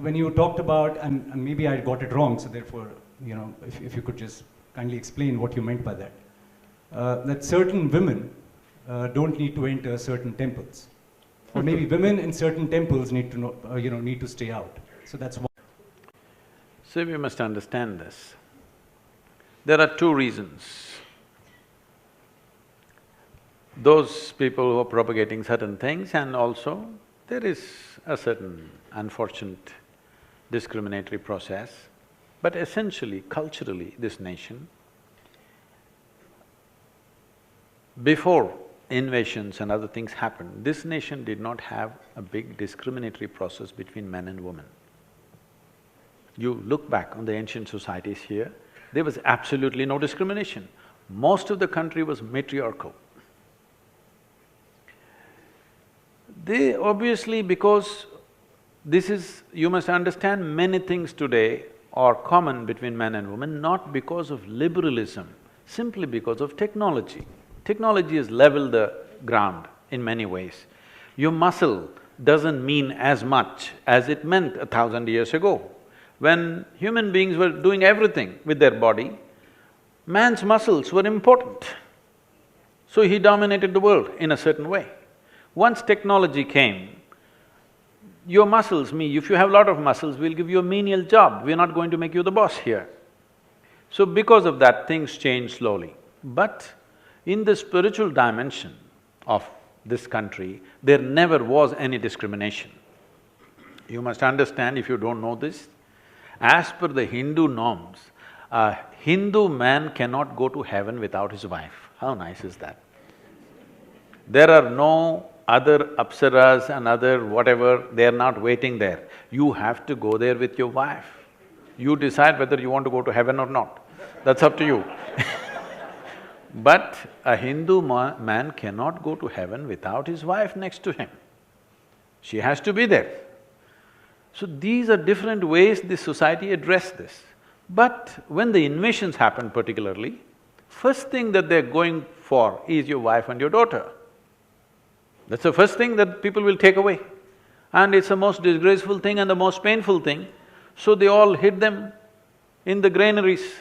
when you talked about, and maybe I got it wrong, so therefore, if you could just kindly explain what you meant by that. That certain women don't need to enter certain temples. Or maybe women in certain temples need to need to stay out. So that's one. So we must understand this. There are two reasons. Those people who are propagating certain things, and also there is a certain unfortunate discriminatory process. But essentially, culturally, this nation, before invasions and other things happened, this nation did not have a big discriminatory process between men and women. You look back on the ancient societies here, there was absolutely no discrimination. Most of the country was matriarchal. They obviously, because this is… you must understand, many things today are common between men and women, not because of liberalism, simply because of technology. Technology has leveled the ground in many ways. Your muscle doesn't mean as much as it meant 1,000 years ago. When human beings were doing everything with their body, man's muscles were important. So he dominated the world in a certain way. Once technology came, your muscles, if you have a lot of muscles, we'll give you a menial job, we're not going to make you the boss here. So because of that, things changed slowly. But in the spiritual dimension of this country, there never was any discrimination. You must understand, if you don't know this, as per the Hindu norms, a Hindu man cannot go to heaven without his wife. How nice is that? There are no other apsaras and other whatever, they're not waiting there. You have to go there with your wife. You decide whether you want to go to heaven or not, that's up to you. But a Hindu man cannot go to heaven without his wife next to him. She has to be there. So these are different ways this society addressed this. But when the invasions happened particularly, first thing that they're going for is your wife and your daughter. That's the first thing that people will take away. And it's the most disgraceful thing and the most painful thing. So they all hid them in the granaries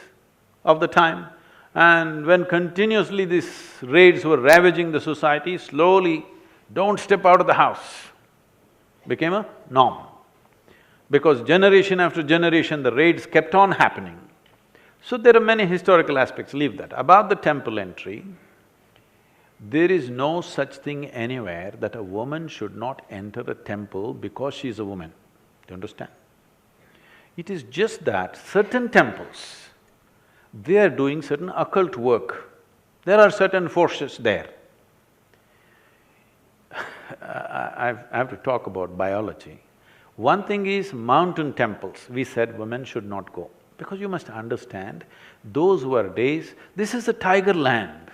of the time. And when continuously these raids were ravaging the society, slowly, don't step out of the house became a norm. Because generation after generation, the raids kept on happening. So there are many historical aspects, leave that. About the temple entry, there is no such thing anywhere that a woman should not enter a temple because she is a woman. Do you understand? It is just that certain temples, they are doing certain occult work. There are certain forces there. I have to talk about biology. One thing is mountain temples, we said women should not go. Because you must understand, those were days, this is a tiger land.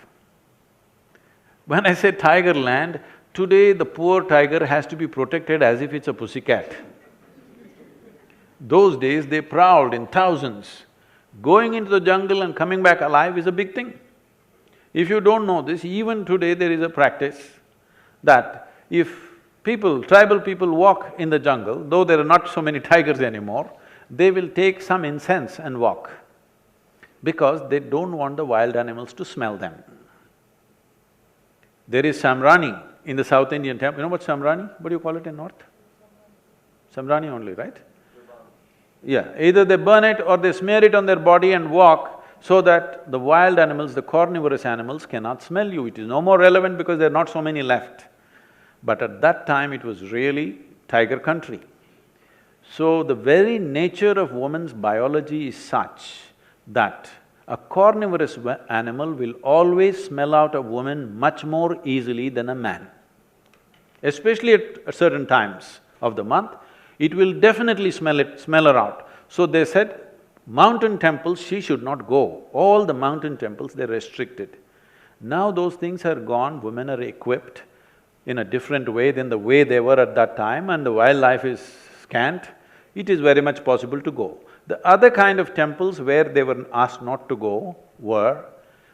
When I say tiger land, today the poor tiger has to be protected as if it's a pussycat. Those days they prowled in thousands. Going into the jungle and coming back alive is a big thing. If you don't know this, even today there is a practice that if tribal people walk in the jungle, though there are not so many tigers anymore, they will take some incense and walk because they don't want the wild animals to smell them. There is Samrani in the South Indian temple. You know what Samrani? What do you call it in North? Samrani only, right? Yeah, either they burn it or they smear it on their body and walk so that the wild animals, the carnivorous animals cannot smell you. It is no more relevant because there are not so many left. But at that time it was really tiger country. So the very nature of woman's biology is such that a carnivorous animal will always smell out a woman much more easily than a man. Especially at certain times of the month, it will definitely smell her out. So they said, mountain temples she should not go. All the mountain temples, they're restricted. Now those things are gone, women are equipped in a different way than the way they were at that time, and the wildlife is scant, it is very much possible to go. The other kind of temples where they were asked not to go were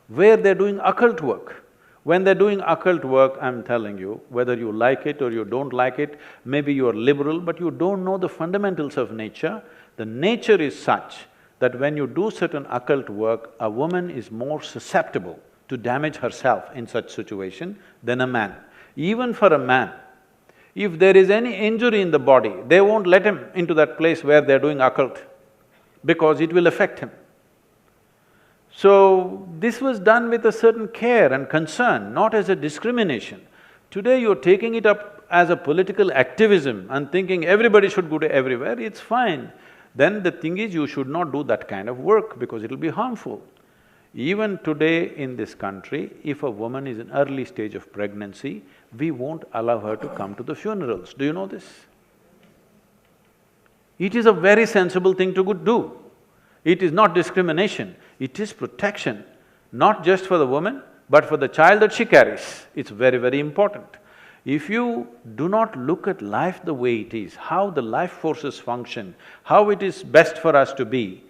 where they're doing occult work. When they're doing occult work, I'm telling you, whether you like it or you don't like it, maybe you are liberal, but you don't know the fundamentals of nature. The nature is such that when you do certain occult work, a woman is more susceptible to damage herself in such situation than a man. Even for a man, if there is any injury in the body, they won't let him into that place where they're doing occult, because it will affect him. So, this was done with a certain care and concern, not as a discrimination. Today you're taking it up as a political activism and thinking everybody should go to everywhere, it's fine. Then the thing is, you should not do that kind of work because it'll be harmful. Even today in this country, if a woman is in early stage of pregnancy, we won't allow her to come to the funerals. Do you know this? It is a very sensible thing to do. It is not discrimination, it is protection, not just for the woman, but for the child that she carries. It's very, very important. If you do not look at life the way it is, how the life forces function, how it is best for us to be,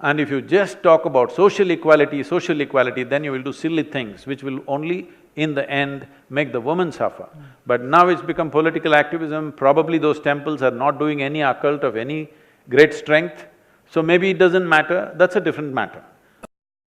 and if you just talk about social equality, then you will do silly things which will only, in the end, make the woman suffer. But now it's become political activism, probably those temples are not doing any occult of any great strength, so maybe it doesn't matter, that's a different matter.